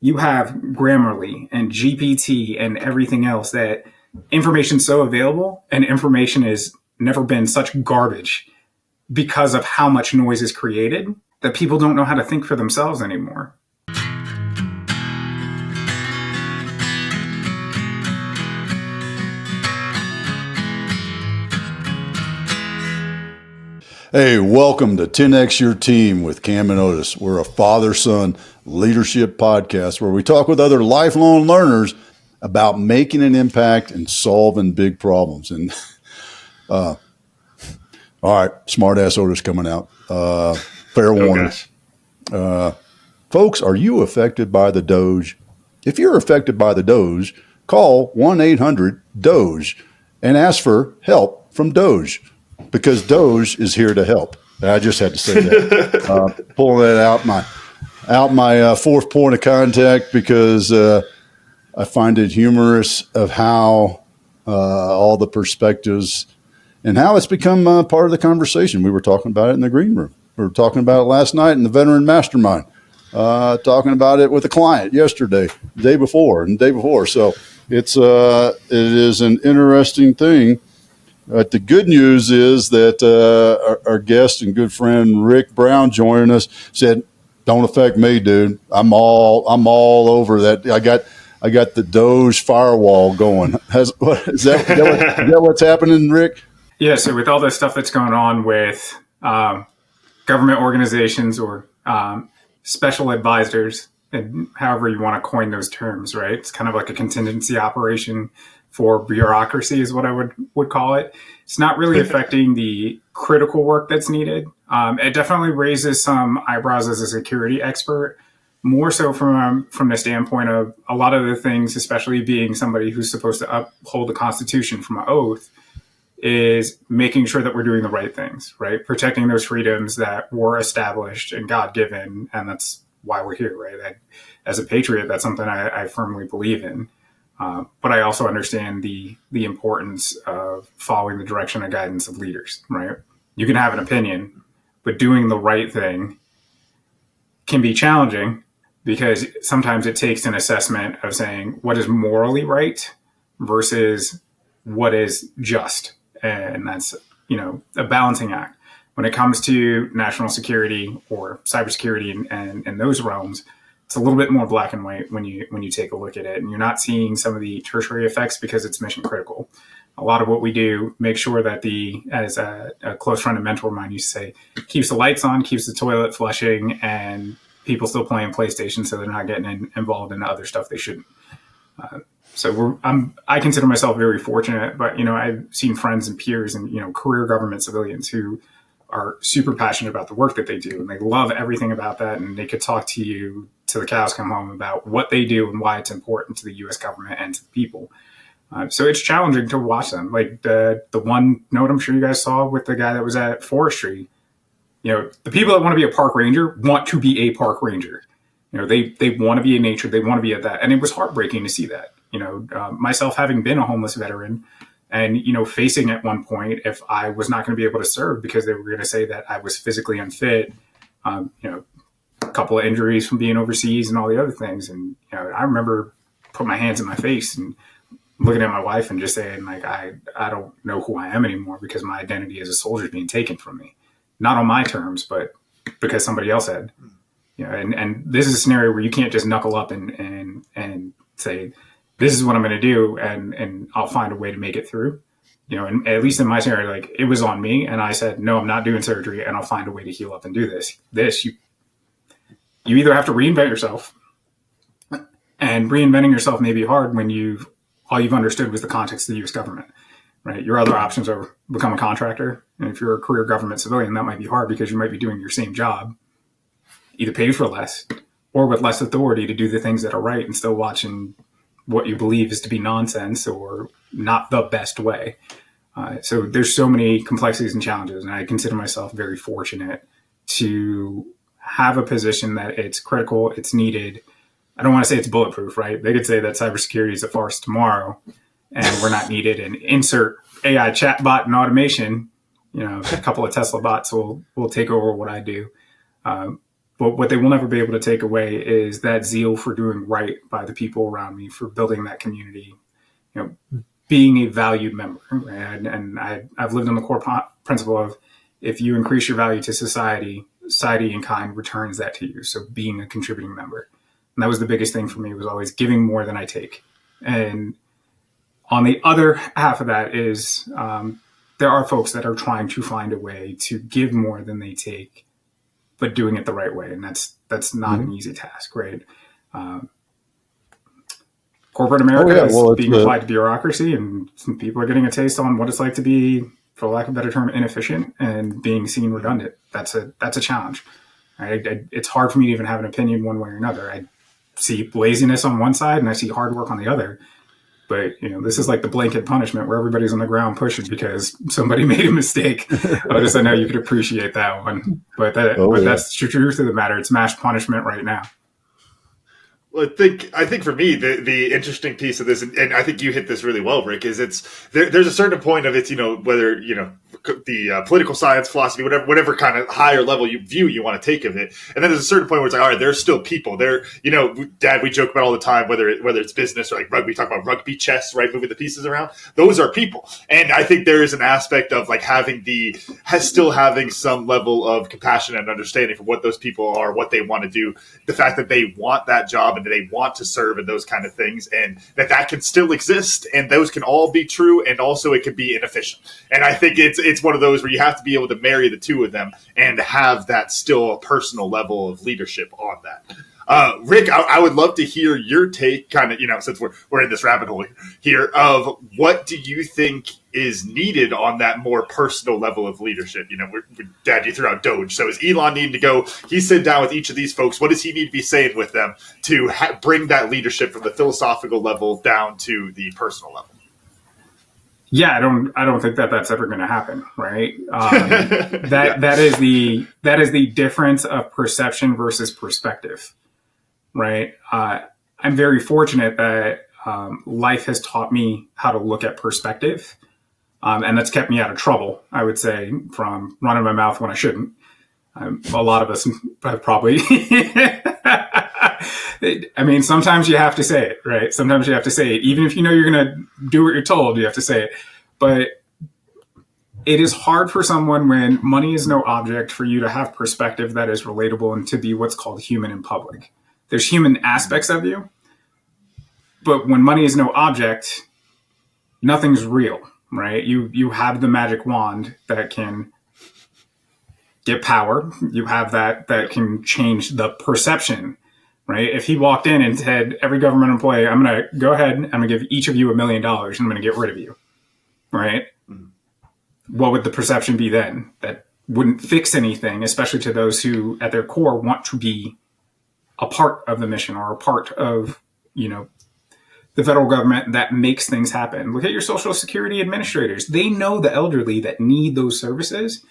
you have Grammarly and GPT and everything else, that information's so available, and information has never been such garbage because of how much noise is created, that people don't know how to think for themselves anymore. Hey, welcome to 10X Your Team with Cam and Otis. We're a father-son leadership podcast where we talk with other lifelong learners about making an impact and solving big problems. And all right, smart-ass Otis coming out. Fair warning. Folks, are you affected by the Doge? If you're affected by the Doge, call 1-800-DOGE and ask for help from Doge, because Doge is here to help. I just had to say that. Pulling that out my fourth point of contact, because I find it humorous of how all the perspectives and how it's become part of the conversation. We were talking about it in the green room. We were talking about it last night in the veteran mastermind. Talking about it with a client yesterday, the day before, and the day before. So it is an interesting thing. The good news is that our guest and good friend Rick Brown joining us said, "Don't affect me, dude. I'm all over that. I got the Doge firewall going." Is that what's happening, Rick? Yeah. So with all the stuff that's going on with government organizations or special advisors, and however you want to coin those terms, right? It's kind of like a contingency operation for bureaucracy is what I would call it. It's not really affecting the critical work that's needed. It definitely raises some eyebrows as a security expert, more so from the standpoint of a lot of the things, especially being somebody who's supposed to uphold the Constitution from an oath, is making sure that we're doing the right things, right? Protecting those freedoms that were established and God-given, and that's why we're here, right? As a patriot, that's something I firmly believe in. But I also understand the importance of following the direction and guidance of leaders, right? You can have an opinion, but doing the right thing can be challenging, because sometimes it takes an assessment of saying what is morally right versus what is just. And that's, a balancing act. When it comes to national security or cybersecurity and those realms, it's a little bit more black and white when you take a look at it, and you're not seeing some of the tertiary effects because it's mission critical. A lot of what we do makes sure that as a close friend and mentor of mine used to say, keeps the lights on, keeps the toilet flushing, and people still playing PlayStation, so they're not getting involved in other stuff they shouldn't. So I consider myself very fortunate, but I've seen friends and peers and career government civilians who are super passionate about the work that they do, and they love everything about that, and they could talk to you till the cows come home about what they do and why it's important to the U.S. government and to the people. So it's challenging to watch them. Like the one note I'm sure you guys saw with the guy that was at forestry. The people that want to be a park ranger want to be a park ranger. They want to be in nature. They want to be at that, and it was heartbreaking to see that. Myself having been a homeless veteran. And, facing at one point, if I was not going to be able to serve because they were going to say that I was physically unfit, a couple of injuries from being overseas and all the other things. And, I remember putting my hands in my face and looking at my wife and just saying, like, I don't know who I am anymore because my identity as a soldier is being taken from me. Not on my terms, but because somebody else had. And this is a scenario where you can't just knuckle up and say, this is what I'm going to do, and I'll find a way to make it through. And at least in my scenario, like, it was on me, and I said, no, I'm not doing surgery, and I'll find a way to heal up and do this. You either have to reinvent yourself, and reinventing yourself may be hard when all you've understood was the context of the U.S. government, right? Your other options are become a contractor, and if you're a career government civilian, that might be hard because you might be doing your same job, either paid for less or with less authority to do the things that are right and still watching what you believe is to be nonsense or not the best way. So there's so many complexities and challenges, and I consider myself very fortunate to have a position that it's critical, it's needed. I don't want to say it's bulletproof, right? They could say that cybersecurity is a farce tomorrow and we're not needed, and insert AI chatbot and automation, a couple of Tesla bots will take over what I do. But what they will never be able to take away is that zeal for doing right by the people around me, for building that community, being a valued member. And I've lived on the core principle of, if you increase your value to society, society in kind returns that to you. So being a contributing member. And that was the biggest thing for me, was always giving more than I take. And on the other half of that is, there are folks that are trying to find a way to give more than they take, but doing it the right way. And that's not an easy task, right? Corporate America is being applied to bureaucracy, and some people are getting a taste on what it's like to be, for lack of a better term, inefficient and being seen redundant. That's a challenge. Right? It's hard for me to even have an opinion one way or another. I see laziness on one side and I see hard work on the other. But this is like the blanket punishment where everybody's on the ground pushing because somebody made a mistake. I know you could appreciate that one, but that's the truth of the matter. It's mass punishment right now. Well, I think for me, the interesting piece of this, and I think you hit this really well, Rick, is there's a certain point of it's, whether, the political science, philosophy, whatever kind of higher level view you want to take of it. And then there's a certain point where it's like, all right, there's still people there. Dad, we joke about all the time, whether it's business or like rugby, talk about rugby, chess, right? Moving the pieces around. Those are people. And I think there is an aspect of like still having some level of compassion and understanding for what those people are, what they want to do, the fact that they want that job and they want to serve and those kind of things, and that can still exist, and those can all be true, and also it can be inefficient. And I think it's one of those where you have to be able to marry the two of them and have that still personal level of leadership on that. Rick, I would love to hear your take, kind of, since we're in this rabbit hole here, of what do you think is needed on that more personal level of leadership? Dad, you threw out Doge. So is Elon needing to go? He sit down with each of these folks. What does he need to be saying with them to bring that leadership from the philosophical level down to the personal level? Yeah, I don't think that's ever going to happen, right? That is the difference of perception versus perspective. Right. I'm very fortunate that life has taught me how to look at perspective. And that's kept me out of trouble, I would say, from running my mouth when I shouldn't. A lot of us have probably. Sometimes you have to say it, right? Sometimes you have to say it. Even if you're going to do what you're told, you have to say it. But it is hard for someone, when money is no object, for you to have perspective that is relatable and to be what's called human in public. There's human aspects of you, but when money is no object, nothing's real, right? You have the magic wand that can get power. You have that can change the perception, right? If he walked in and said, every government employee, I'm going to go ahead, I'm going to give each of you $1 million, and I'm going to get rid of you, right? Mm-hmm. What would the perception be then? That wouldn't fix anything, especially to those who at their core want to be a part of the mission or a part of, the federal government that makes things happen. Look at your Social Security administrators. They know the elderly that need those services.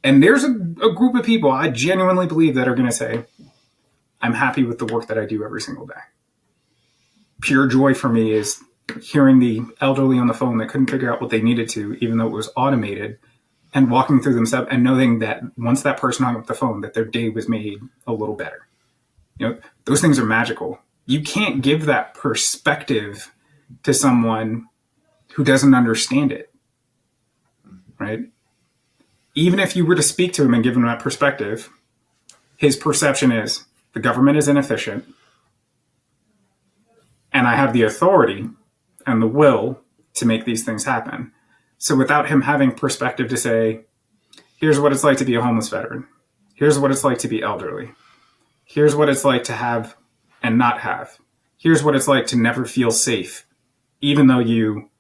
And there's a group of people I genuinely believe that are going to say, I'm happy with the work that I do every single day. Pure joy for me is hearing the elderly on the phone that couldn't figure out what they needed to, even though it was automated, and walking through themselves and knowing that once that person hung up the phone, that their day was made a little better. Those things are magical. You can't give that perspective to someone who doesn't understand it, right? Even if you were to speak to him and give him that perspective, his perception is the government is inefficient, and I have the authority and the will to make these things happen. So without him having perspective to say, here's what it's like to be a homeless veteran. Here's what it's like to be elderly. Here's what it's like to have and not have. Here's what it's like to never feel safe, even though you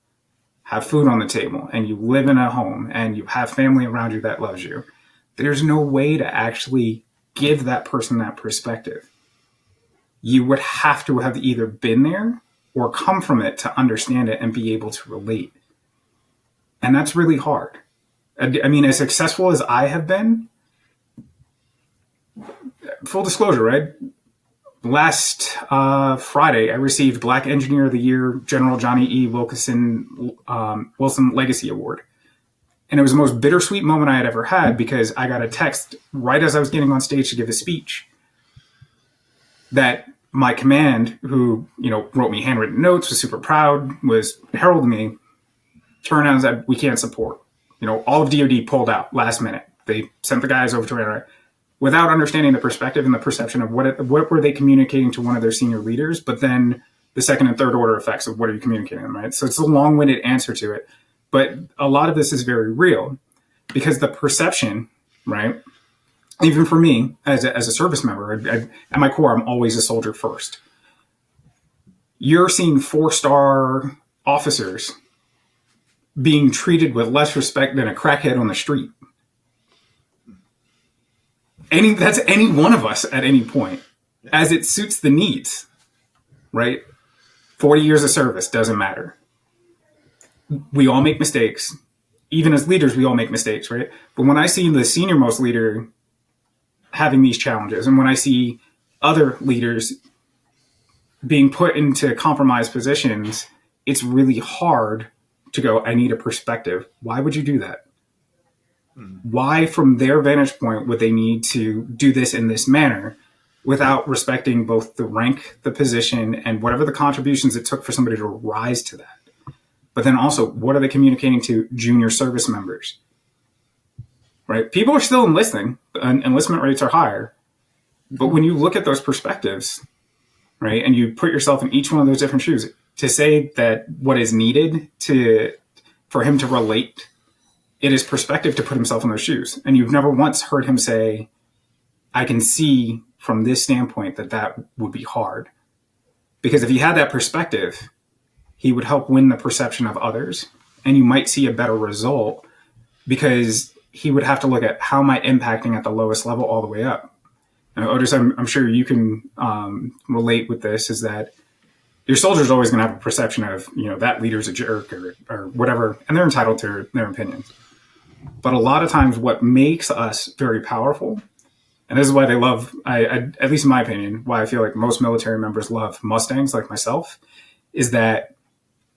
have food on the table and you live in a home and you have family around you that loves you. There's no way to actually give that person that perspective. You would have to have either been there or come from it to understand it and be able to relate. And that's really hard. As successful as I have been, full disclosure, right? Last Friday, I received Black Engineer of the Year, General Johnny E. Wilson Legacy Award. And it was the most bittersweet moment I had ever had, because I got a text right as I was getting on stage to give a speech that my command, who, wrote me handwritten notes, was super proud, was heralding me, turned around and said, we can't support. All of DoD pulled out last minute. They sent the guys over to Iraq without understanding the perspective and the perception of what were they communicating to one of their senior leaders, but then the second and third order effects of what are you communicating them, right? So it's a long-winded answer to it. But a lot of this is very real because the perception, right? Even for me as a service member, at my core, I'm always a soldier first. You're seeing 4-star officers being treated with less respect than a crackhead on the street. That's any one of us at any point, as it suits the needs, right? 40 years of service, doesn't matter. We all make mistakes. Even as leaders, we all make mistakes, right? But when I see the senior most leader having these challenges, and when I see other leaders being put into compromised positions, it's really hard to go, I need a perspective. Why would you do that? Why, from their vantage point, would they need to do this in this manner without respecting both the rank, the position, and whatever the contributions it took for somebody to rise to that? But then also, what are they communicating to junior service members? Right? People are still enlisting, and enlistment rates are higher. But when you look at those perspectives, right, and you put yourself in each one of those different shoes, to say that what is needed for him to relate, it is perspective to put himself in those shoes. And you've never once heard him say, I can see from this standpoint that would be hard. Because if he had that perspective, he would help win the perception of others. And you might see a better result because he would have to look at how am I impacting at the lowest level all the way up. Now, Otis, I'm sure you can relate with this, is that your soldier's always going to have a perception of, that leader's a jerk or whatever, and they're entitled to their opinions. But a lot of times what makes us very powerful, and this is why they love, at least in my opinion, why I feel like most military members love Mustangs like myself, is that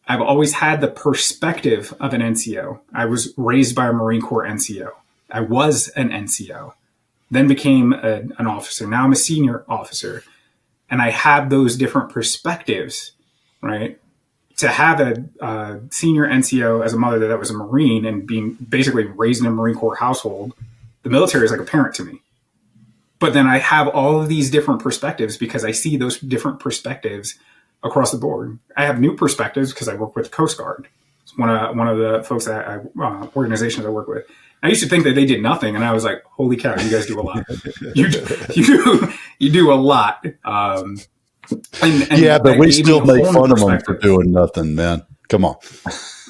I've always had the perspective of an NCO. I was raised by a Marine Corps NCO. I was an NCO, then became an officer. Now I'm a senior officer. And I have those different perspectives, right? To have a senior NCO as a mother that was a Marine and being basically raised in a Marine Corps household, the military is like a parent to me. But then I have all of these different perspectives because I see those different perspectives across the board. I have new perspectives because I work with Coast Guard. It's one of the folks that organizations I work with. I used to think that they did nothing, and I was like, "Holy cow, you guys do a lot. you do a lot." And yeah, but we still make fun of them for doing nothing, man. Come on,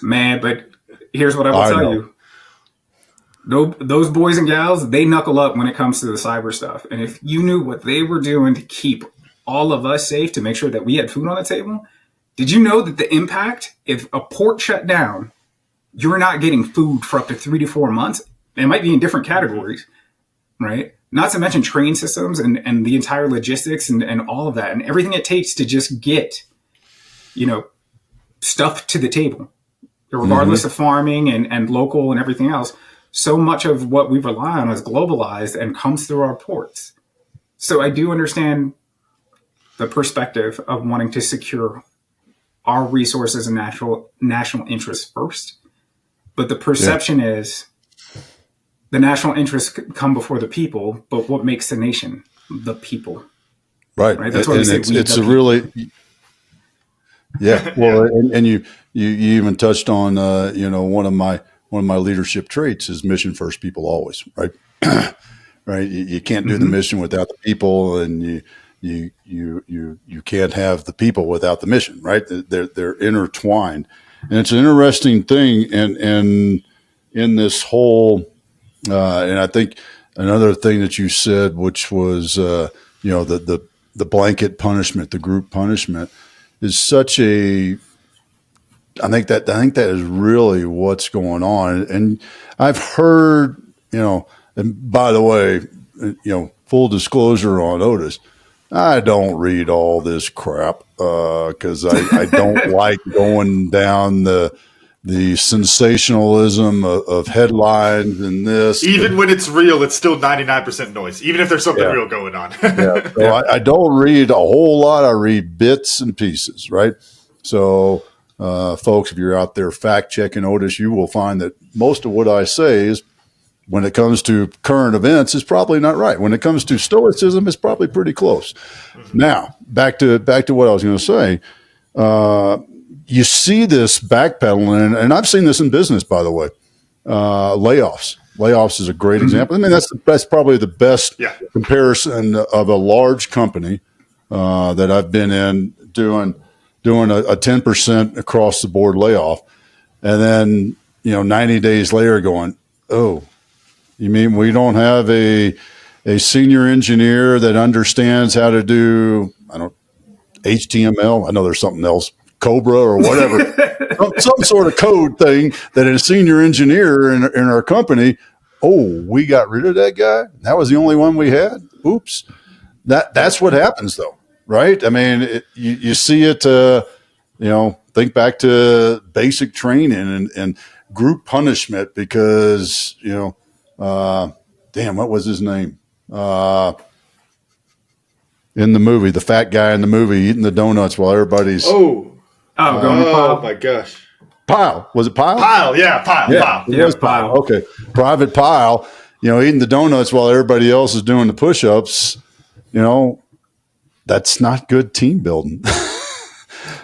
man. But here's what I will tell you: those boys and gals, they knuckle up when it comes to the cyber stuff. And if you knew what they were doing to keep all of us safe, to make sure that we had food on the table, did you know that the impact if a port shut down? You're not getting food for up to 3 to 4 months. It might be in different categories, right? Not to mention train systems and the entire logistics and all of that and everything it takes to just get, stuff to the table, regardless of farming and local and everything else. So much of what we rely on is globalized and comes through our ports. So I do understand the perspective of wanting to secure our resources and national interests first. But the perception is the national interests come before the people, but what makes the nation? The people. Right. That's why we say it's a really, yeah. Well, and you even touched on, one of my leadership traits is mission first, people always, right? Right. You can't do the mission without the people, and you can't have the people without the mission, right? They're intertwined. And it's an interesting thing, and in this whole, and I think another thing that you said, which was, the blanket punishment, the group punishment, is such a. I think that is really what's going on, and I've heard, and by the way, full disclosure on Otis. I don't read all this crap because I don't like going down the the sensationalism of headlines and this. Even when it's real, it's still 99% noise, even if there's something real going on. So I don't read a whole lot. I read bits and pieces, right? So, folks, if you're out there fact checking Otis, you will find that most of what I say is, when it comes to current events, is probably not right. When it comes to stoicism, it's probably pretty close. Now, back to what I was going to say. You see this backpedaling, and I've seen this in business, by the way. Layoffs. Layoffs is a great example. I mean, that's probably the best comparison of a large company that I've been in doing a 10% across the board layoff, and then 90 days later going, oh, you mean we don't have a senior engineer that understands how to do HTML? I know there's something else. Cobra or whatever, some sort of code thing that a senior engineer in our company. Oh, we got rid of that guy. That was the only one we had. Oops. That's what happens though, right? I mean, you see it. Think back to basic training and group punishment because what was his name? In the movie, the fat guy in the movie eating the donuts while everybody's Oh my gosh. Pyle. Was it Pyle? Pyle, yeah, Pyle. Yeah, Pyle. it was Pyle. Okay. Private Pyle, eating the donuts while everybody else is doing the push-ups, that's not good team building.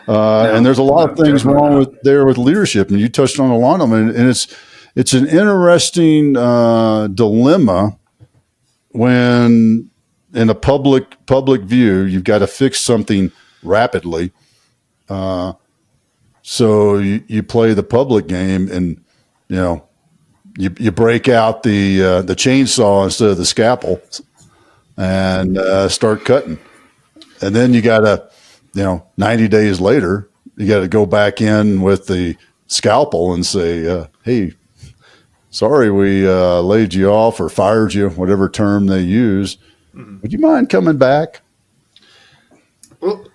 And there's a lot of things wrong with leadership, and you touched on a lot of them, and it's an interesting dilemma when in a public view you've got to fix something rapidly. So you play the public game, and you break out the chainsaw instead of the scalpel, and start cutting, and then you got to 90 days later you got to go back in with the scalpel and say, hey, sorry we laid you off or fired you, whatever term they use. Would you mind coming back? Well,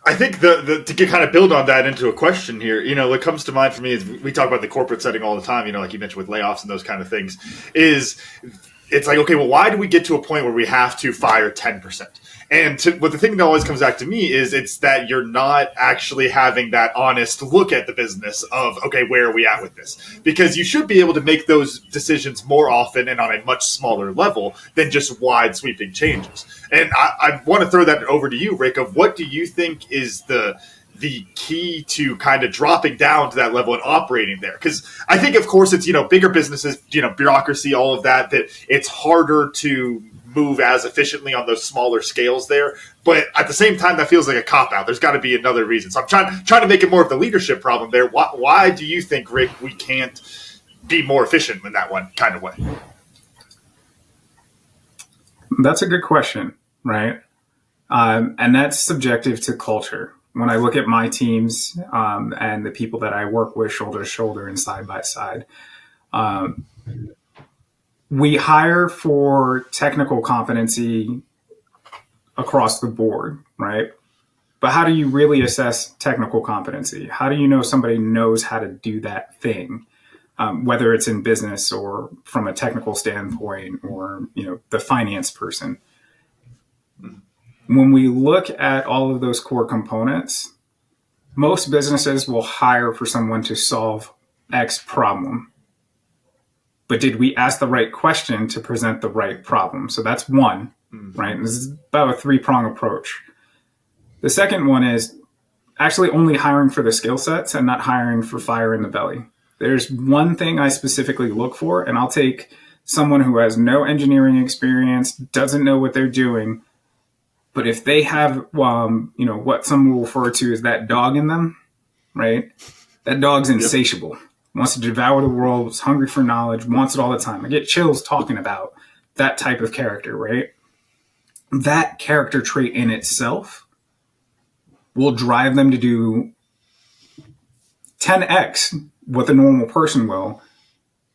I think to kind of build on that into a question here, what comes to mind for me is we talk about the corporate setting all the time, like you mentioned with layoffs and those kind of things, is it's like, okay, well, why do we get to a point where we have to fire 10%? And the thing that always comes back to me is it's that you're not actually having that honest look at the business of, okay, where are we at with this? Because you should be able to make those decisions more often and on a much smaller level than just wide sweeping changes. And I want to throw that over to you, Rick, of what do you think is the key to kind of dropping down to that level and operating there? Because I think, of course, it's, bigger businesses, bureaucracy, all of that it's harder to move as efficiently on those smaller scales there. But at the same time, that feels like a cop-out. There's got to be another reason. So I'm trying to make it more of the leadership problem there. Why do you think, Rick, we can't be more efficient in that one kind of way? That's a good question, right? And that's subjective to culture. When I look at my teams and the people that I work with shoulder to shoulder and side by side, we hire for technical competency across the board, right? But how do you really assess technical competency? How do you know somebody knows how to do that thing, whether it's in business or from a technical standpoint or, the finance person? When we look at all of those core components, most businesses will hire for someone to solve X problem. But did we ask the right question to present the right problem? So that's one, right? This is about a three-prong approach. The second one is actually only hiring for the skill sets and not hiring for fire in the belly. There's one thing I specifically look for, and I'll take someone who has no engineering experience, doesn't know what they're doing, but if they have, what some will refer to as that dog in them, right? That dog's insatiable. Wants to devour the world, is hungry for knowledge, wants it all the time. I get chills talking about that type of character, right? That character trait in itself will drive them to do 10x what the normal person will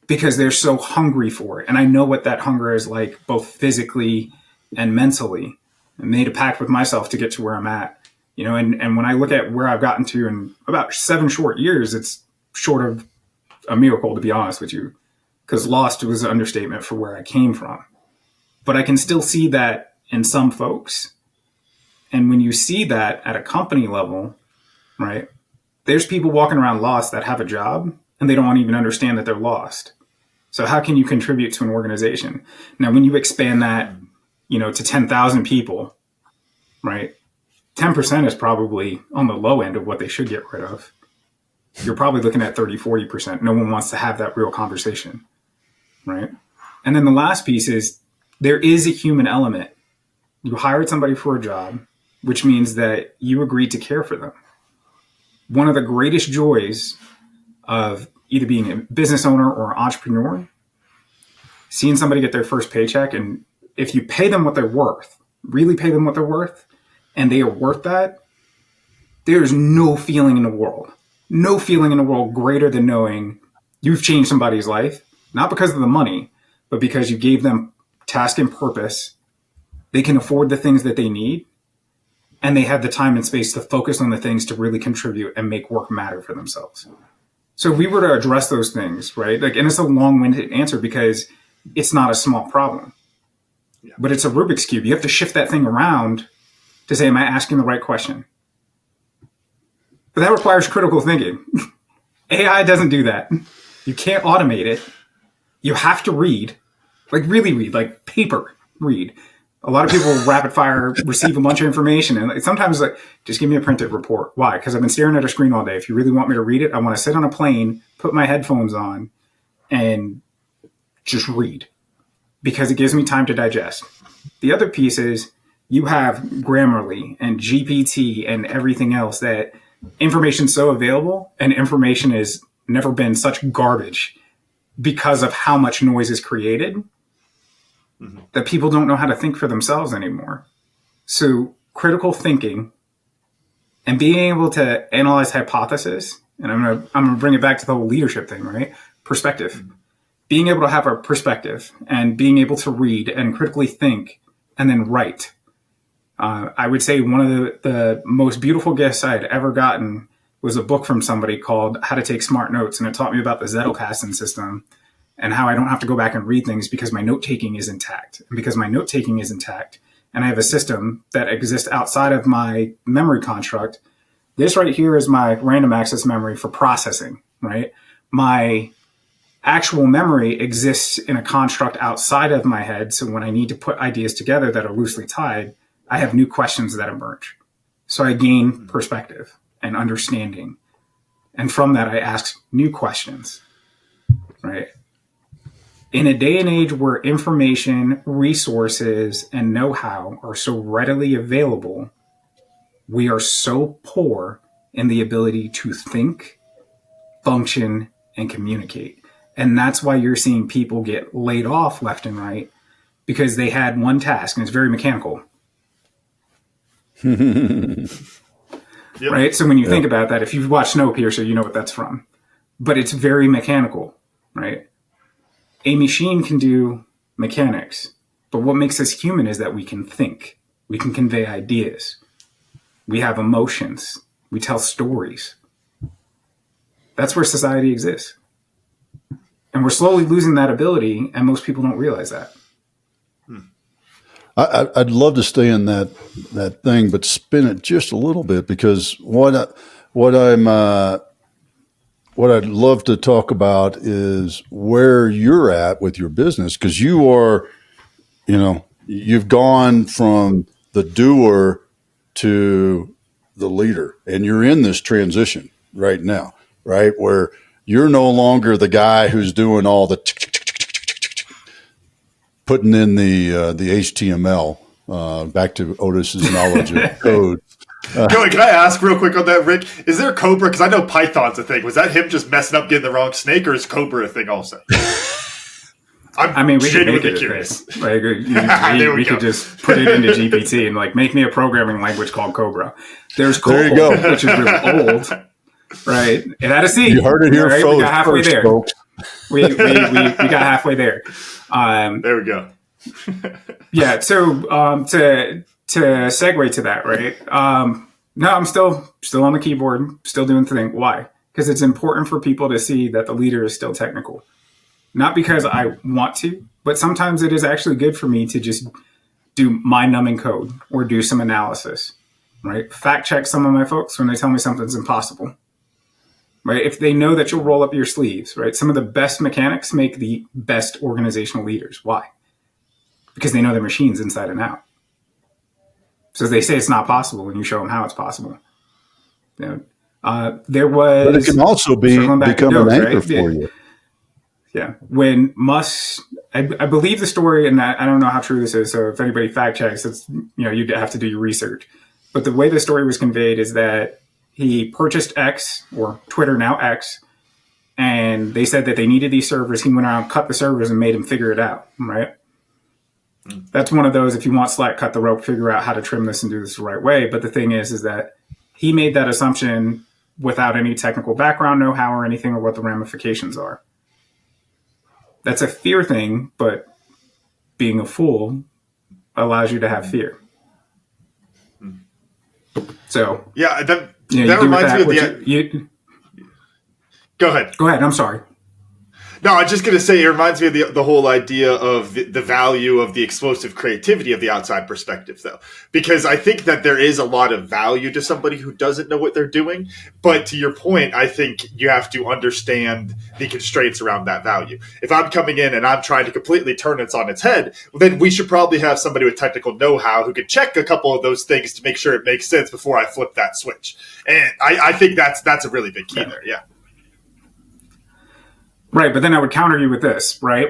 because they're so hungry for it. And I know what that hunger is like, both physically and mentally. I made a pact with myself to get to where I'm at, and when I look at where I've gotten to in about 7 short years, it's short of a miracle, to be honest with you, because lost was an understatement for where I came from. But I can still see that in some folks. And when you see that at a company level, right, there's people walking around lost that have a job and they don't even understand that they're lost. So how can you contribute to an organization? Now, when you expand that, to 10,000 people, right, 10% is probably on the low end of what they should get rid of. You're probably looking at 30, 40%. No one wants to have that real conversation, right? And then the last piece is there is a human element. You hired somebody for a job, which means that you agreed to care for them. One of the greatest joys of either being a business owner or an entrepreneur, seeing somebody get their first paycheck, and if you pay them what they're worth, really pay them what they're worth, and they are worth that, there's no feeling in the world greater than knowing you've changed somebody's life, not because of the money, but because you gave them task and purpose. They can afford the things that they need, and they have the time and space to focus on the things to really contribute and make work matter for themselves. So if we were to address those things, right? And it's a long-winded answer because it's not a small problem, but it's a Rubik's Cube. You have to shift that thing around to say, am I asking the right question? But that requires critical thinking. AI doesn't do that. You can't automate it. You have to read, really read, like paper read. A lot of people rapid fire receive a bunch of information, and sometimes just give me a printed report. Why? Because I've been staring at a screen all day. If you really want me to read it, I want to sit on a plane, put my headphones on, and just read, because it gives me time to digest. The other piece is you have Grammarly and GPT and everything else that information is so available, and information has never been such garbage because of how much noise is created that people don't know how to think for themselves anymore. So critical thinking and being able to analyze hypothesis, and I'm gonna bring it back to the whole leadership thing, right? Perspective. Being able to have a perspective and being able to read and critically think and then write. I would say one of the most beautiful gifts I had ever gotten was a book from somebody called How to Take Smart Notes. And it taught me about the Zettelkasten system and how I don't have to go back and read things because my note-taking is intact. And because my note-taking is intact and I have a system that exists outside of my memory construct, this right here is my random access memory for processing, right? My actual memory exists in a construct outside of my head. So when I need to put ideas together that are loosely tied, I have new questions that emerge. So I gain perspective and understanding. And from that, I ask new questions, right? In a day and age where information, resources, and know-how are so readily available, we are so poor in the ability to think, function, and communicate. And that's why you're seeing people get laid off left and right, because they had one task and it's very mechanical. Yep. Right? So when you think about that, if you've watched Snowpiercer, you know what that's from. But it's very mechanical, right? A machine can do mechanics, but what makes us human is that we can think. We can convey ideas. We have emotions. We tell stories. That's where society exists. And we're slowly losing that ability, and most people don't realize that. I'd love to stay in that thing, but spin it just a little bit, because what I'd love to talk about is where you're at with your business, because you are, you've gone from the doer to the leader, and you're in this transition right now, right? Where you're no longer the guy who's doing all the putting in the HTML, back to Otis's knowledge of code. Can I ask real quick on that, Rick? Is there Cobra? Because I know Python's a thing. Was that him just messing up, getting the wrong snake, or is Cobra a thing also? We could make it curious. We could just put it into GPT and make me a programming language called Cobra. There's Cobra, there you go. Which is really old, right? It had a C. You heard it here, right? folks. We got halfway there. Folks. We got halfway there. There we go. Yeah. So to segue to that, right? No, I'm still on the keyboard, still doing the thing. Why? because it's important for people to see that the leader is still technical. Not because I want to, but sometimes it is actually good for me to just do mind-numbing code or do some analysis, right? Fact check some of my folks when they tell me something's impossible, right? If they know that you'll roll up your sleeves, right? Some of the best mechanics make the best organizational leaders. Why? Because they know their machines inside and out. So they say it's not possible when you show them how it's possible. There was, but it can also become an anchor for you. Yeah. When Musk, I believe the story, and I don't know how true this is. So if anybody fact checks, it's, you'd have to do your research. But the way the story was conveyed is that he purchased X, or Twitter, now X, and they said that they needed these servers. He went around, cut the servers, and made them figure it out. Right. That's one of those, if you want slack, cut the rope, figure out how to trim this and do this the right way. But the thing is that he made that assumption without any technical background, know-how, or anything, or what the ramifications are. That's a fear thing, but being a fool allows you to have fear. So yeah, that reminds me of Go ahead. Go ahead. I'm sorry. No, I was just going to say, it reminds me of the whole idea of the value of the explosive creativity of the outside perspective, though. Because I think that there is a lot of value to somebody who doesn't know what they're doing. But to your point, I think you have to understand the constraints around that value. If I'm coming in and I'm trying to completely turn it on its head, then we should probably have somebody with technical know-how who can check a couple of those things to make sure it makes sense before I flip that switch. And I think that's a really big key there, yeah. Right, but then I would counter you with this, right?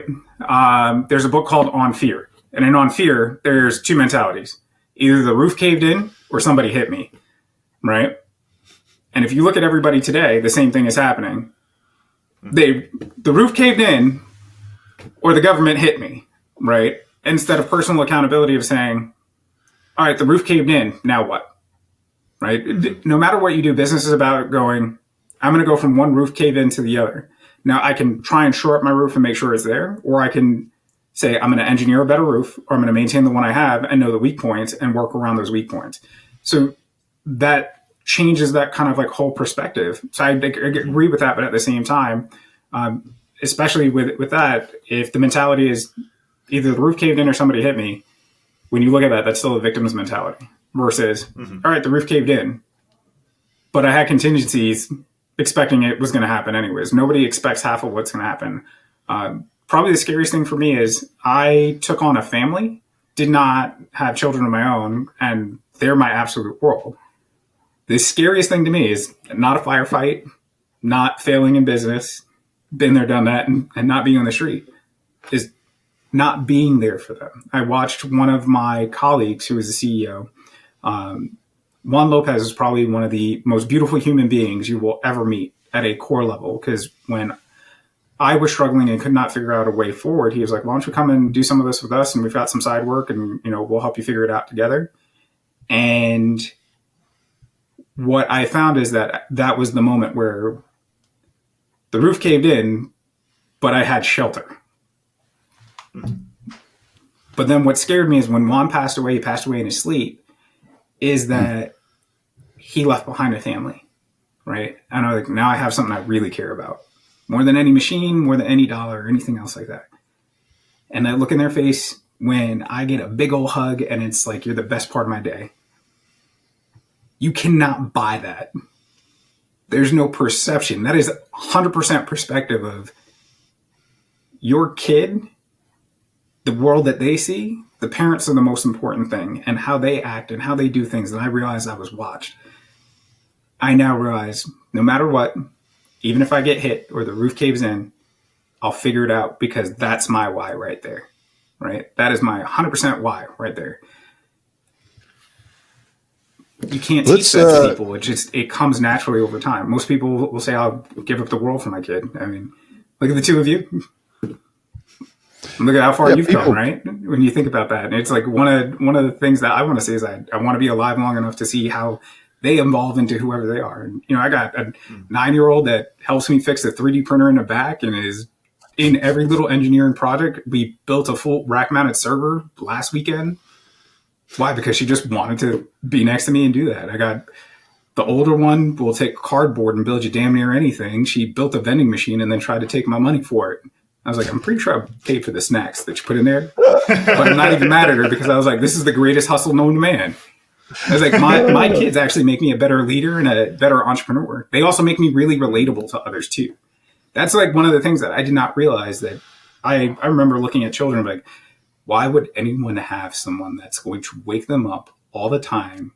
There's a book called On Fear. And in On Fear, there's two mentalities. Either the roof caved in or somebody hit me, right? And if you look at everybody today, the same thing is happening. The roof caved in or the government hit me, right? Instead of personal accountability of saying, all right, the roof caved in, now what? Right? No matter what you do, business is about going, I'm going to go from one roof cave in to the other. Now, I can try and shore up my roof and make sure it's there, or I can say I'm going to engineer a better roof, or I'm going to maintain the one I have and know the weak points and work around those weak points. So that changes that kind of like whole perspective. So I agree with that, but at the same time, especially with that, if the mentality is either the roof caved in or somebody hit me, when you look at that, that's still a victim's mentality versus, all right, the roof caved in, but I had contingencies expecting it was going to happen anyways. Nobody expects half of what's going to happen. Probably the scariest thing for me is I took on a family, did not have children of my own, and they're my absolute world. The scariest thing to me is not a firefight, not failing in business, been there, done that, and not being on the street, is not being there for them. I watched one of my colleagues who was the CEO, Juan Lopez is probably one of the most beautiful human beings you will ever meet at a core level. Because when I was struggling and could not figure out a way forward, he was like, why don't you come and do some of this with us? And we've got some side work and, we'll help you figure it out together. And what I found is that was the moment where the roof caved in, but I had shelter. But then what scared me is when Juan passed away, he passed away in his sleep, is that he left behind a family, right? And I'm like, now I have something I really care about more than any machine, more than any dollar or anything else like that. And I look in their face when I get a big old hug and it's like, you're the best part of my day. You cannot buy that. There's no perception. That is 100% perspective of your kid, the world that they see. The parents are the most important thing, and how they act and how they do things. And I realized I was watched. I now realize no matter what, even if I get hit or the roof caves in, I'll figure it out, because that's my why right there, right? That is my 100% why right there. You can't teach that to people. It comes naturally over time. Most people will say, I'll give up the world for my kid. I mean, look at the two of you. Look at how far you've come, right? When you think about that. And it's like one of the things that I want to say is I want to be alive long enough to see how they evolve into whoever they are. And, I got a 9-year-old that helps me fix a 3D printer in the back and is in every little engineering project. We built a full rack-mounted server last weekend. Why? Because she just wanted to be next to me and do that. I got The older one will take cardboard and build you damn near anything. She built a vending machine and then tried to take my money for it. I was like, I'm pretty sure I paid for the snacks that you put in there. But I'm not even mad at her because I was like, this is the greatest hustle known to man. I was like, my kids actually make me a better leader and a better entrepreneur. They also make me really relatable to others too. That's like one of the things that I did not realize that I remember looking at children like, why would anyone have someone that's going to wake them up all the time,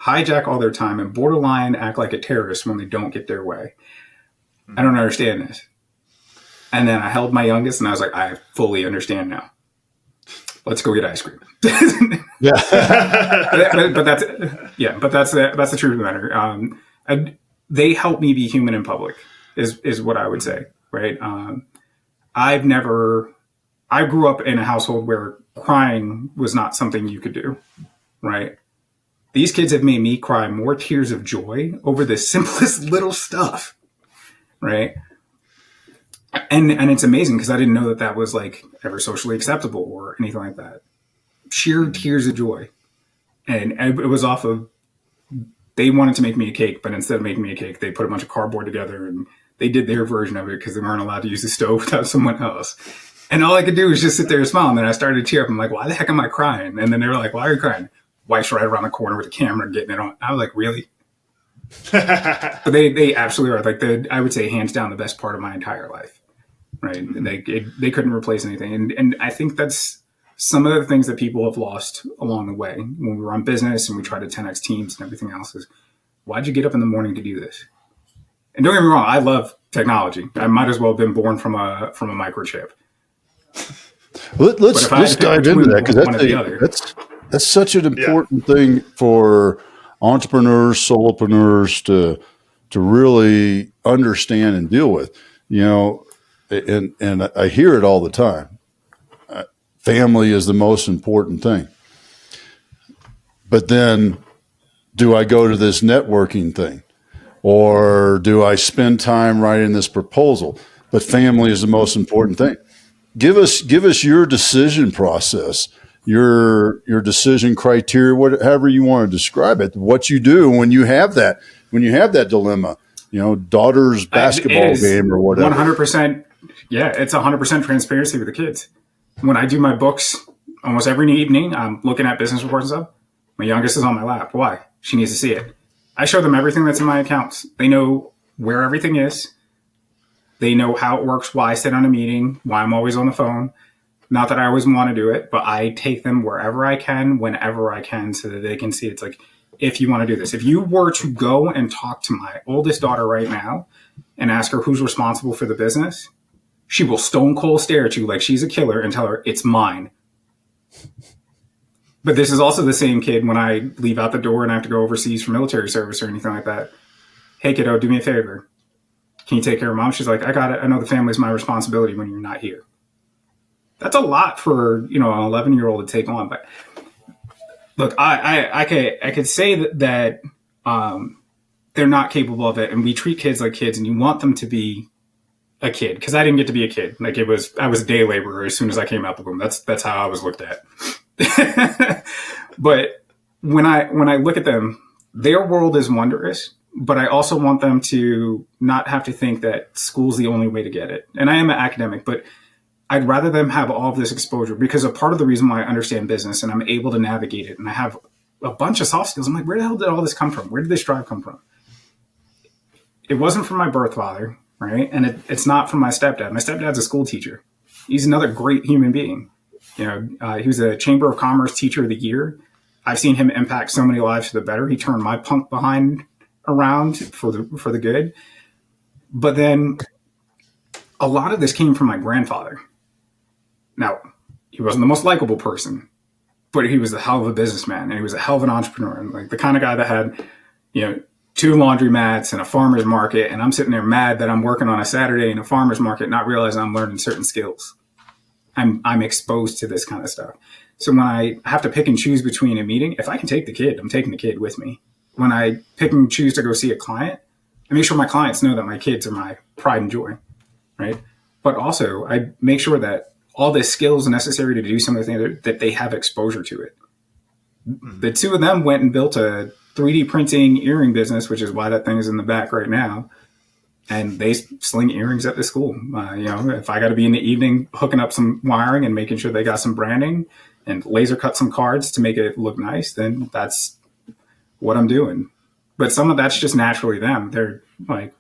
hijack all their time, and borderline act like a terrorist when they don't get their way? I don't understand this. And then I held my youngest and I was like, I fully understand now. Let's go get ice cream. Yeah. but that's the truth of the matter. They help me be human in public is what I would say. Right. I grew up in a household where crying was not something you could do. Right. These kids have made me cry more tears of joy over the simplest little stuff. Right. And it's amazing because I didn't know that was like ever socially acceptable or anything like that. Sheer tears of joy. And it was off of, they wanted to make me a cake, but instead of making me a cake, they put a bunch of cardboard together and they did their version of it because they weren't allowed to use the stove without someone else. And all I could do was just sit there and smile. And then I started to tear up. I'm like, why the heck am I crying? And then they were like, why are you crying? Wife's right around the corner with the camera getting it on. I was like, really? But they absolutely are. Like I would say hands down the best part of my entire life. Right. They couldn't replace anything. And I think that's some of the things that people have lost along the way when we run business and we try to 10X teams and everything else is, why'd you get up in the morning to do this? And don't get me wrong, I love technology. I might as well have been born from a microchip. Let's dive into that because that's such an important thing for entrepreneurs, solopreneurs to really understand and deal with. You know, and I hear it all the time. Family is the most important thing. But then do I go to this networking thing or do I spend time writing this proposal? But family is the most important thing. Give us your decision process, your decision criteria, however you want to describe it, what you do when you have that dilemma, daughter's basketball game or whatever. 100%. Yeah, it's 100% transparency with the kids. When I do my books, almost every evening, I'm looking at business reports and stuff. My youngest is on my lap. Why? She needs to see it. I show them everything that's in my accounts. They know where everything is. They know how it works, why I sit on a meeting, why I'm always on the phone. Not that I always want to do it, but I take them wherever I can, whenever I can, so that they can see it's like, if you want to do this. If you were to go and talk to my oldest daughter right now and ask her who's responsible for the business, she will stone cold stare at you like she's a killer and tell her it's mine. But this is also the same kid when I leave out the door and I have to go overseas for military service or anything like that. Hey, kiddo, do me a favor. Can you take care of mom? She's like, I got it. I know the family's my responsibility when you're not here. That's a lot for, an 11-year-old to take on. But look, I could say that they're not capable of it. And we treat kids like kids and you want them to be a kid, because I didn't get to be a kid. Like I was a day laborer as soon as I came out the womb. That's how I was looked at. But when I look at them, their world is wondrous. But I also want them to not have to think that school's the only way to get it. And I am an academic, but I'd rather them have all of this exposure, because a part of the reason why I understand business and I'm able to navigate it and I have a bunch of soft skills, I'm like, where the hell did all this come from? Where did this drive come from? It wasn't from my birth father. Right. And it's not from my stepdad. My stepdad's a school teacher. He's another great human being. He was a Chamber of Commerce Teacher of the Year. I've seen him impact so many lives for the better. He turned my punk behind around for the good. But then a lot of this came from my grandfather. Now, he wasn't the most likable person, but he was a hell of a businessman and he was a hell of an entrepreneur. And like the kind of guy that had, 2 laundromats and a farmer's market, and I'm sitting there mad that I'm working on a Saturday in a farmer's market, not realizing I'm learning certain skills. I'm exposed to this kind of stuff. So when I have to pick and choose between a meeting, if I can take the kid, I'm taking the kid with me. When I pick and choose to go see a client, I make sure my clients know that my kids are my pride and joy, right? But also I make sure that all the skills necessary to do some of the things that they have exposure to it. The 2 of them went and built a 3D printing earring business, which is why that thing is in the back right now. And they sling earrings at the school. If I got to be in the evening hooking up some wiring and making sure they got some branding and laser cut some cards to make it look nice, then that's what I'm doing. But some of that's just naturally them. They're like,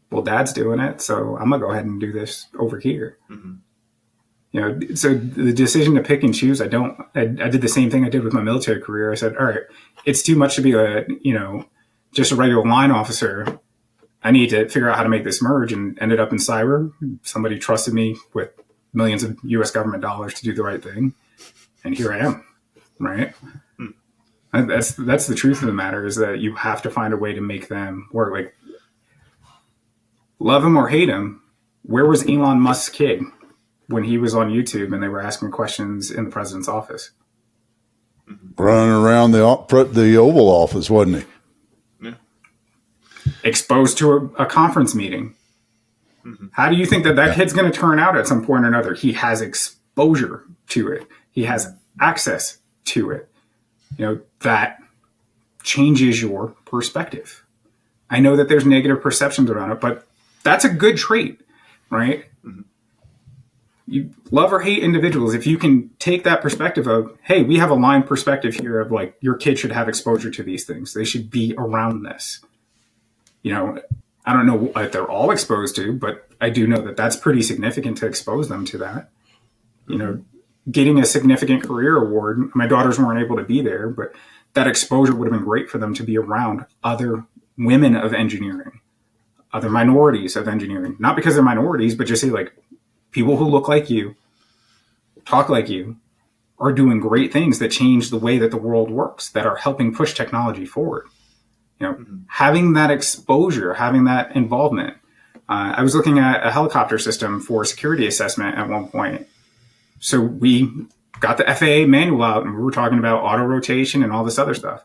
well, Dad's doing it, so I'm gonna go ahead and do this over here. Mm-hmm. So the decision to pick and choose, I did the same thing I did with my military career. I said, all right, it's too much to be just a regular line officer. I need to figure out how to make this merge, and ended up in cyber. Somebody trusted me with millions of US government dollars to do the right thing. And here I am, right? That's the truth of the matter, is that you have to find a way to make them work. Like, love him or hate him, where was Elon Musk's kid when he was on YouTube and they were asking questions in the president's office? Running around the Oval Office, wasn't he? Yeah. Exposed to a conference meeting. Mm-hmm. How do you think that kid's going to turn out at some point or another? He has exposure to it. He has access to it. That changes your perspective. I know that there's negative perceptions around it, but that's a good trait, right? Mm-hmm. You love or hate individuals. If you can take that perspective of, hey, we have a line perspective here of like, your kid should have exposure to these things. They should be around this. I don't know if they're all exposed to, but I do know that that's pretty significant to expose them to that. Getting a significant career award, my daughters weren't able to be there, but that exposure would have been great for them to be around other women of engineering, other minorities of engineering. Not because they're minorities, but just say like people who look like you, talk like you, are doing great things that change the way that the world works, that are helping push technology forward. Having that exposure, having that involvement. I was looking at a helicopter system for security assessment at one point. So we got the FAA manual out and we were talking about auto rotation and all this other stuff.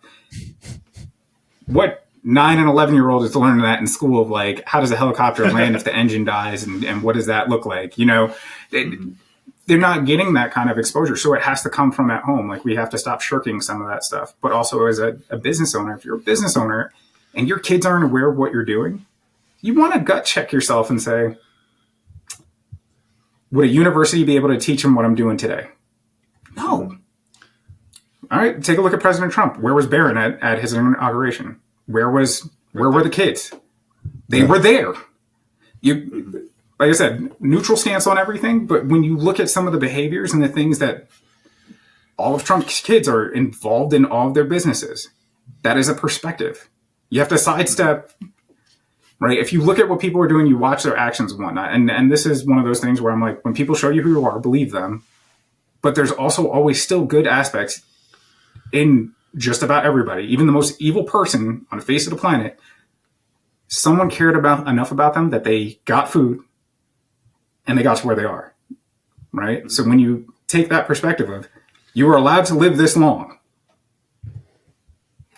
What 9 and 11-year-old is learning that in school of like, how does a helicopter land if the engine dies and what does that look like? They're not getting that kind of exposure. So it has to come from at home. Like, we have to stop shirking some of that stuff. But also as a business owner, if you're a business owner and your kids aren't aware of what you're doing, you want to gut check yourself and say, would a university be able to teach them what I'm doing today? No. All right, take a look at President Trump. Where was Barron at his inauguration? Where were the kids? They were there. Like I said, neutral stance on everything, but when you look at some of the behaviors and the things that all of Trump's kids are involved in, all of their businesses, that is a perspective. You have to sidestep, right? If you look at what people are doing, you watch their actions and whatnot. And this is one of those things where I'm like, when people show you who you are, believe them. But there's also always still good aspects in just about everybody. Even the most evil person on the face of the planet, someone cared enough about them that they got food and they got to where they are, right? So when you take that perspective of, you are allowed to live this long.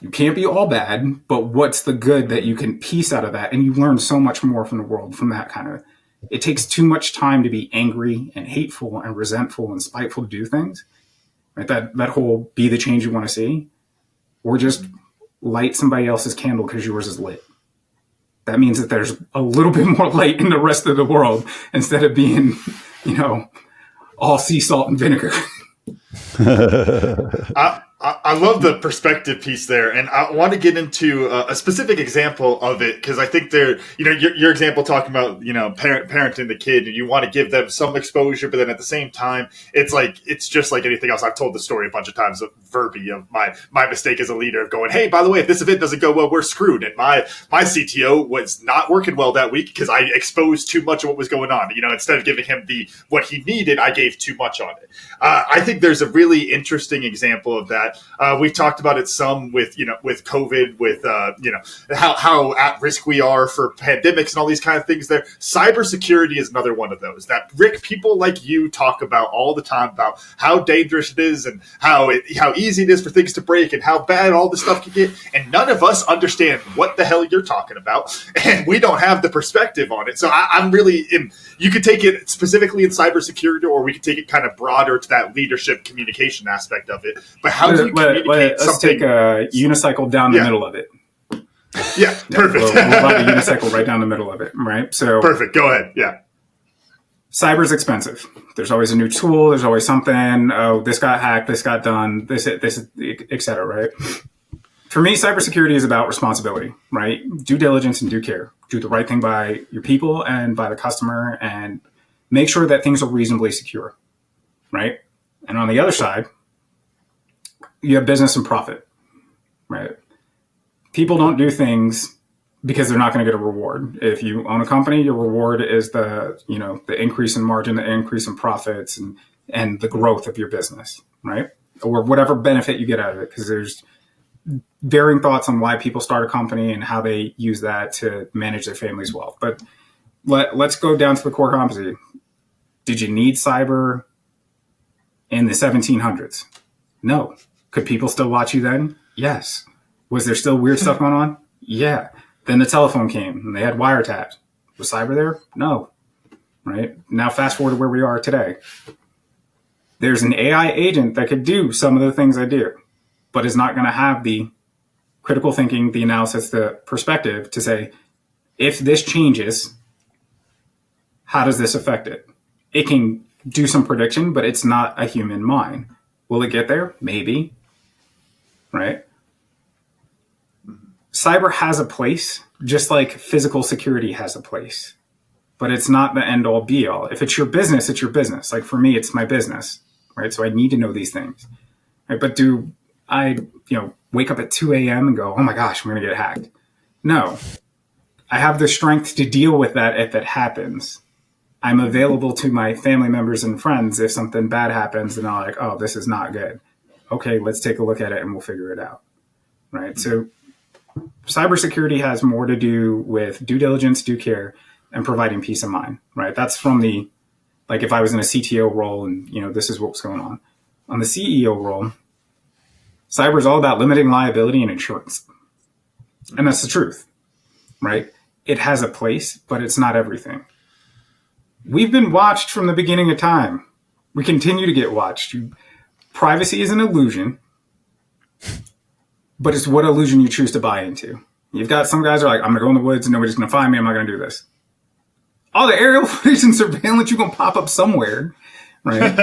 You can't be all bad, but what's the good that you can piece out of that? And you learn so much more from the world from that kind of. It takes too much time to be angry and hateful and resentful and spiteful to do things. Right? That whole be the change you want to see, or just light somebody else's candle because yours is lit. That means that there's a little bit more light in the rest of the world instead of being, all sea salt and vinegar. I love the perspective piece there, and I want to get into a specific example of it because I think your example talking about parenting the kid, and you want to give them some exposure, but then at the same time, it's just like anything else. I've told the story a bunch of times of Verby of my mistake as a leader of going, hey, by the way, if this event doesn't go well, we're screwed. And my CTO was not working well that week because I exposed too much of what was going on. Instead of giving him what he needed, I gave too much on it. I think there's a really interesting example of that. We've talked about it some with COVID, with how at risk we are for pandemics and all these kind of things. There, cybersecurity is another one of those that Rick, people like you talk about all the time about how dangerous it is and how easy it is for things to break and how bad all this stuff can get. And none of us understand what the hell you're talking about, and we don't have the perspective on it. So I'm really you could take it specifically in cybersecurity, or we could take it kind of broader to that leadership communication aspect of it. But how do you communicate let's something? take a unicycle down the middle of it. Yeah, perfect. We'll ride a unicycle right down the middle of it, right? So perfect. Go ahead. Yeah. Cyber's expensive. There's always a new tool. There's always something. Oh, this got hacked. This got done. This, et cetera, right? For me, cybersecurity is about responsibility, right? Due diligence and due care. Do the right thing by your people and by the customer, and make sure that things are reasonably secure, right? And on the other side, you have business and profit, right? People don't do things because they're not going to get a reward. If you own a company, your reward is the increase in margin, the increase in profits, and the growth of your business, right? Or whatever benefit you get out of it, because there's varying thoughts on why people start a company and how they use that to manage their family's wealth. But let's go down to the core competency. Did you need cyber in the 1700s? No. Could people still watch you then? Yes. Was there still weird stuff going on? Yeah. Then the telephone came and they had wiretaps. Was cyber there? No. Right? Now fast forward to where we are today. There's an AI agent that could do some of the things I do, but is not going to have the critical thinking, the analysis, the perspective to say, if this changes, how does this affect it? It can do some prediction, but it's not a human mind. Will it get there? Maybe. Right? Cyber has a place, just like physical security has a place, but it's not the end all be all. If it's your business, it's your business. Like for me, it's my business, right? So I need to know these things, right? But do I, wake up at 2 a.m. and go, oh my gosh, I'm going to get hacked? No, I have the strength to deal with that if it happens. I'm available to my family members and friends if something bad happens and I'm like, oh, this is not good. Okay, let's take a look at it and we'll figure it out, right? So cybersecurity has more to do with due diligence, due care, and providing peace of mind, right? That's from the, like if I was in a CTO role and, this is what's going on. On the CEO role, cyber is all about limiting liability and insurance. And that's the truth, right? It has a place, but it's not everything. We've been watched from the beginning of time. We continue to get watched. Privacy is an illusion, but it's what illusion you choose to buy into. You've got some guys are like, I'm going to go in the woods and nobody's going to find me. I'm not going to do this. All the aerial footage and surveillance, you're going to pop up somewhere, right?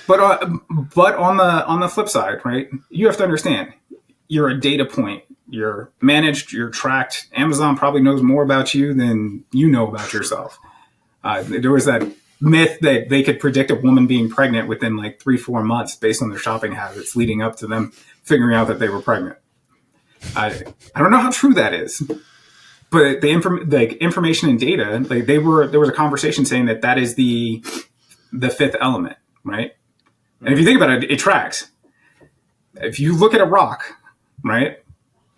But on the flip side, right, you have to understand, you're a data point. You're managed, you're tracked. Amazon probably knows more about you than you know about yourself. There was that myth that they could predict a woman being pregnant within like 3-4 months based on their shopping habits leading up to them figuring out that they were pregnant. I don't know how true that is, but the information and data, there was a conversation saying that is the fifth element, right? And if you think about it, it tracks. If you look at a rock, right?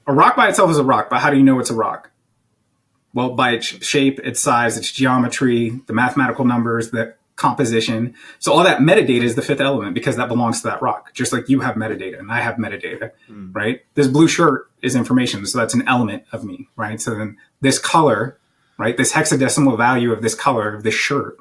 A rock by itself is a rock, but how do you know it's a rock? Well, by its shape, its size, its geometry, the mathematical numbers, the composition. So all that metadata is the fifth element because that belongs to that rock. Just like you have metadata and I have metadata, right? This blue shirt is information. So that's an element of me, right? So then this color, right? This hexadecimal value of this color of this shirt.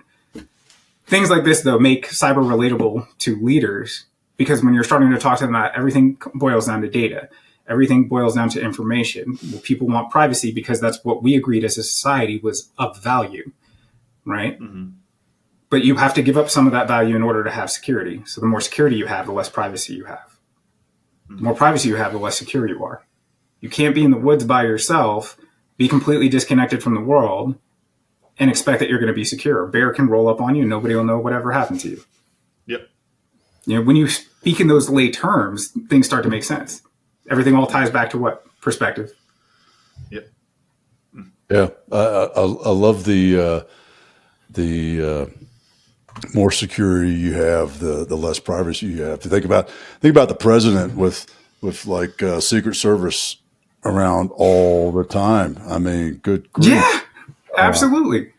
Things like this, though, make cyber relatable to leaders because when you're starting to talk to them about everything boils down to data. Everything boils down to information. Well, people want privacy because that's what we agreed as a society was of value, right? Mm-hmm. But you have to give up some of that value in order to have security. So the more security you have, the less privacy you have. The more privacy you have, the less secure you are. You can't be in the woods by yourself, be completely disconnected from the world, and expect that you're going to be secure. A bear can roll up on you and nobody will know whatever happened to you. Yep. When you speak in those lay terms, things start to make sense. Everything all ties back to what? Perspective. Yep. Yeah. I love the more security you have, the less privacy you have. Think about the president with like Secret Service around all the time. I mean, good grief. Yeah, absolutely.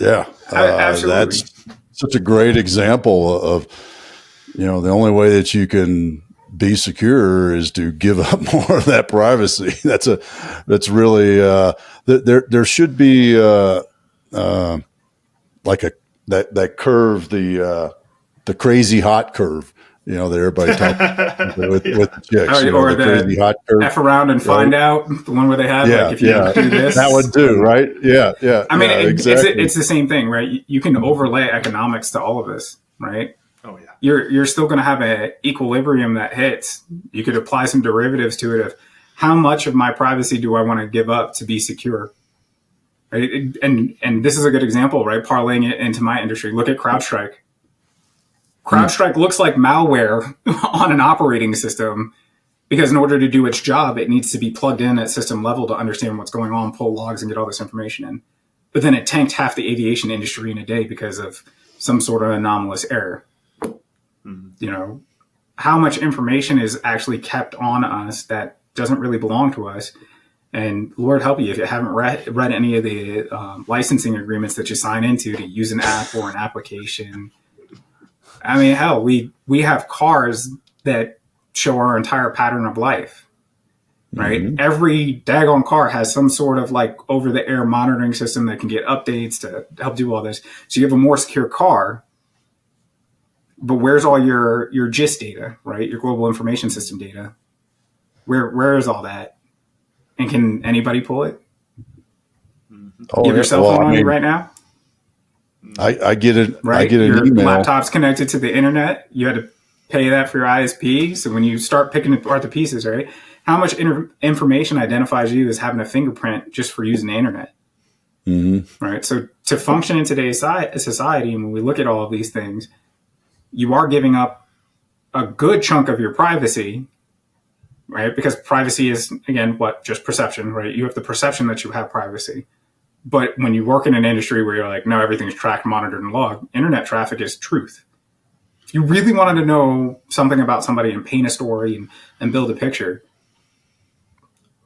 Absolutely. That's such a great example of, the only way that you can be secure is to give up more of that privacy. That's really, there should be, like that curve, the crazy hot curve, that everybody talks with the chicks, or the crazy hot curve. F around and find out, the one where they have, like, if you do this. That one too, right? Yeah. I mean, exactly. it's the same thing, right? You can overlay economics to all of this, right? Oh, yeah. You're still going to have an equilibrium that hits. You could apply some derivatives to it of how much of my privacy do I want to give up to be secure? Right? And this is a good example, right? Parlaying it into my industry. Look at CrowdStrike. CrowdStrike looks like malware on an operating system because in order to do its job, it needs to be plugged in at system level to understand what's going on, pull logs, and get all this information in. But then it tanked half the aviation industry in a day because of some sort of anomalous error. How much information is actually kept on us that doesn't really belong to us? And Lord help you if you haven't read any of the licensing agreements that you sign into to use an app or an application. I mean, hell, we have cars that show our entire pattern of life, right? Mm-hmm. Every daggone car has some sort of like over-the-air monitoring system that can get updates to help do all this. So you have a more secure car, but where's all your GIS data, right? Your global information system data. Where is all that? And can anybody pull it? You have your cell phone on you right now? I get it. Right? I get an your email. Laptop's connected to the internet. You had to pay that for your ISP. So when you start picking apart the pieces, right? How much information identifies you as having a fingerprint just for using the internet? Mm-hmm. Right. So to function in today's society, and when we look at all of these things, you are giving up a good chunk of your privacy, right? Because privacy is, again, just perception, right? You have the perception that you have privacy. But when you work in an industry where you're like, no, everything's tracked, monitored, and logged, internet traffic is truth. If you really wanted to know something about somebody and paint a story and build a picture,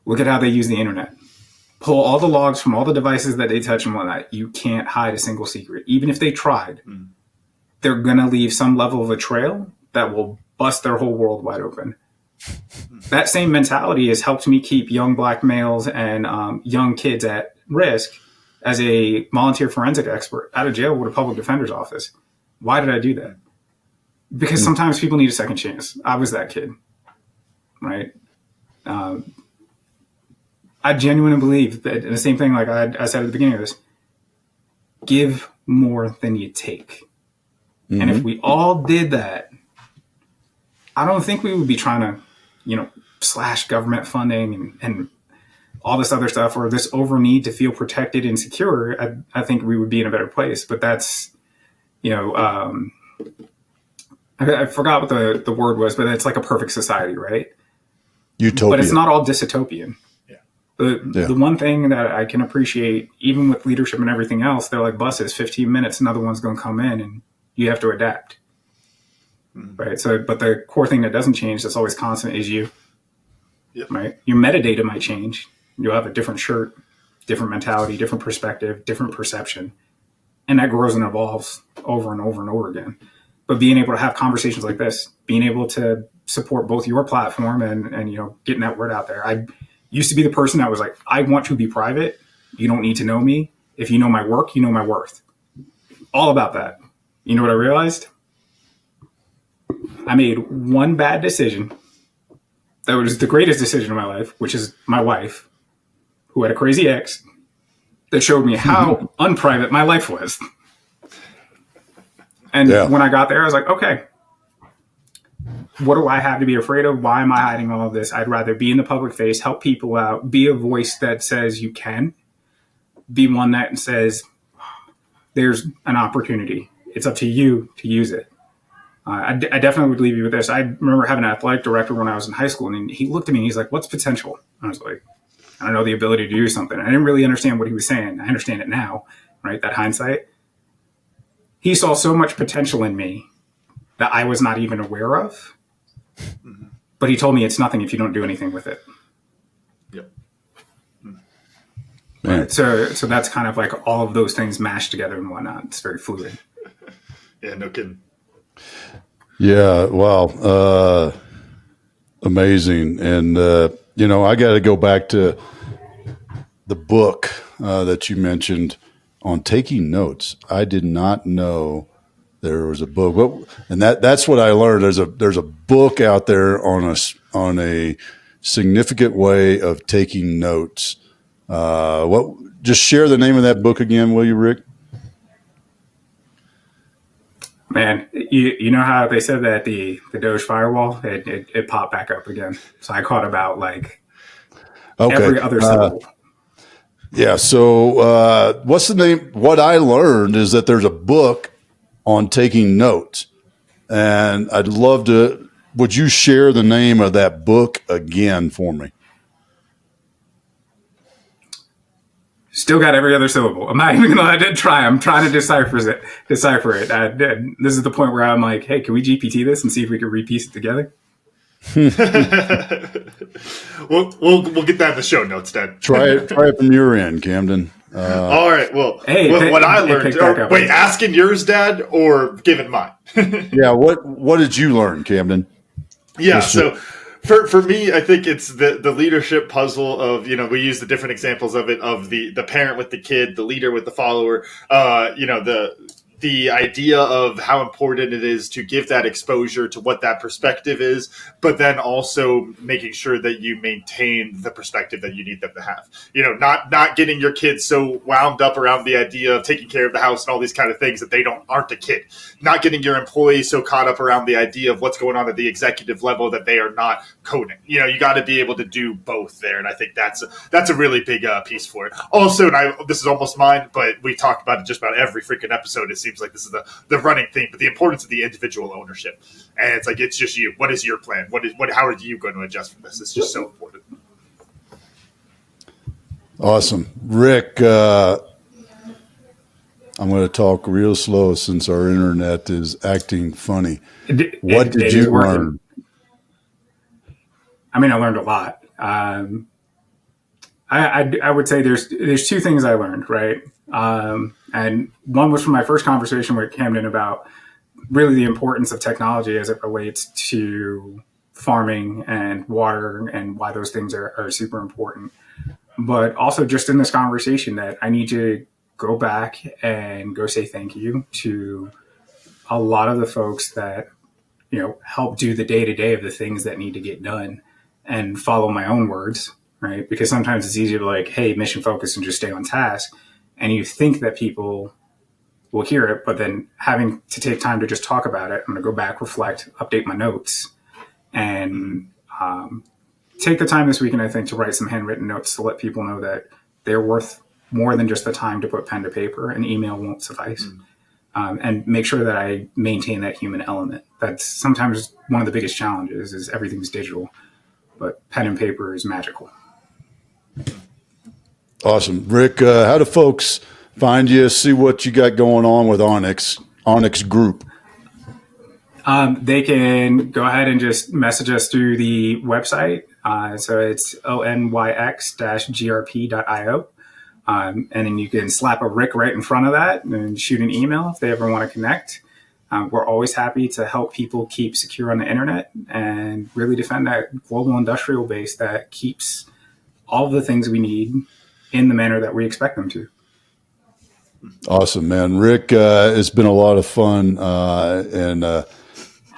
look at how they use the internet. Pull all the logs from all the devices that they touch and whatnot. You can't hide a single secret. Even if they tried, they're going to leave some level of a trail that will bust their whole world wide open. That same mentality has helped me keep young black males and young kids at risk as a volunteer forensic expert out of jail with a public defender's office. Why did I do that? Because sometimes people need a second chance. I was that kid, right? I genuinely believe that the same thing, like I said at the beginning of this, give more than you take. Mm-hmm. And if we all did that, I don't think we would be trying to, slash government funding and all this other stuff, or this over need to feel protected and secure. I think we would be in a better place. But that's, I forgot what the word was, but it's like a perfect society, right? Utopia. But it's not all dystopian. Yeah. The one thing that I can appreciate, even with leadership and everything else, they're like buses, 15 minutes, another one's going to come in and you have to adapt. Right. So, but the core thing that doesn't change, that's always constant, is you. Yep. Right. Your metadata might change. You'll have a different shirt, different mentality, different perspective, different perception. And that grows and evolves over and over and over again. But being able to have conversations like this, being able to support both your platform and getting that word out there. I used to be the person that was like, I want to be private. You don't need to know me. If you know my work, you know my worth. All about that. You know what I realized? I made one bad decision that was the greatest decision of my life, which is my wife, who had a crazy ex that showed me how unprivate my life was. And when I got there, I was like, okay, what do I have to be afraid of? Why am I hiding all of this? I'd rather be in the public face, help people out, be a voice that says you can, be one that says there's an opportunity. It's up to you to use it. I definitely would leave you with this. I remember having an athletic director when I was in high school, and he looked at me and he's like, what's potential? I was like, I don't know, the ability to do something. I didn't really understand what he was saying. I understand it now, right? That hindsight. He saw so much potential in me that I was not even aware of. But he told me it's nothing if you don't do anything with it. Yep. Right. So that's kind of like all of those things mashed together and whatnot. It's very fluid. Yeah, no kidding. Yeah, wow. Amazing. And, I got to go back to the book that you mentioned on taking notes. I did not know There was a book, and that's what I learned. There's a book out there on a significant way of taking notes. Just share the name of that book again, will you, Rick? Man, you know how they said that the Doge firewall, it popped back up again. So I caught about like every other syllable. Yeah. So what's the name? What I learned is that there's a book on taking notes, and I'd love to. Would you share the name of that book again for me? Still got every other syllable. I'm not even gonna let it try. I'm trying to decipher it. This is the point where I'm like, hey, can we GPT this and see if we can repiece it together? we'll get that in the show notes, Dad. Try it from your end, Camden. All right. Well, hey, what I learned. Wait, asking yours, Dad, or giving mine? Yeah. What did you learn, Camden? Yeah. So for me, I think it's the leadership puzzle of, we use the different examples of it, of the parent with the kid, the leader with the follower, the idea of how important it is to give that exposure to what that perspective is, but then also making sure that you maintain the perspective that you need them to have. Not getting your kids so wound up around the idea of taking care of the house and all these kind of things that they aren't a kid. Not getting your employees so caught up around the idea of what's going on at the executive level that they are not coding. You got to be able to do both there, and I think that's a really big piece for it. Also, and this is almost mine, but we talked about it just about every freaking episode. It seems like this is the running theme, but the importance of the individual ownership. And it's like, it's just you. What is your plan? How are you going to adjust from this? It's just so important. Awesome. Rick, I'm going to talk real slow since our internet is acting funny. What did you learn? I mean, I learned a lot. I would say there's two things I learned, right? And one was from my first conversation with Camden about really the importance of technology as it relates to farming and water and why those things are super important. But also just in this conversation that I need to go back and go say thank you to a lot of the folks that, help do the day-to-day of the things that need to get done and follow my own words, right? Because sometimes it's easier to like, hey, mission focus and just stay on task. And you think that people will hear it, but then having to take time to just talk about it, I'm going to go back, reflect, update my notes, and take the time this weekend, I think, to write some handwritten notes to let people know that they're worth more than just the time to put pen to paper, and email won't suffice. And make sure that I maintain that human element. That's sometimes one of the biggest challenges is everything's digital, but pen and paper is magical. Awesome. Rick, how do folks find you, see what you got going on with Onyx Group? They can go ahead and just message us through the website. So it's onyx-grp.io. And then you can slap a Rick right in front of that and shoot an email if they ever want to connect. We're always happy to help people keep secure on the internet and really defend that global industrial base that keeps all of the things we need in the manner that we expect them to. Awesome, man. Rick, it's been a lot of fun and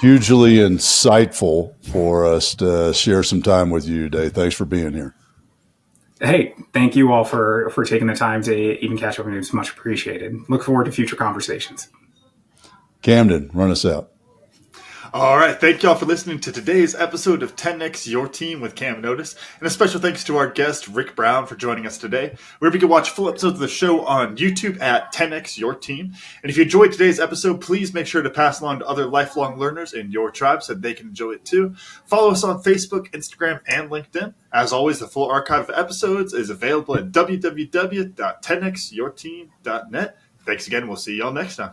hugely insightful for us to share some time with you today. Thanks for being here. Hey, thank you all for taking the time to even catch up with me. It's much appreciated. Look forward to future conversations. Camden, run us out. All right. Thank y'all for listening to today's episode of 10X Your Team with Cam Notice. And a special thanks to our guest, Rick Brown, for joining us today. Remember, you can watch full episodes of the show on YouTube at 10X Your Team. And if you enjoyed today's episode, please make sure to pass along to other lifelong learners in your tribe so they can enjoy it too. Follow us on Facebook, Instagram, and LinkedIn. As always, the full archive of episodes is available at www.10xyourteam.net. Thanks again. We'll see y'all next time.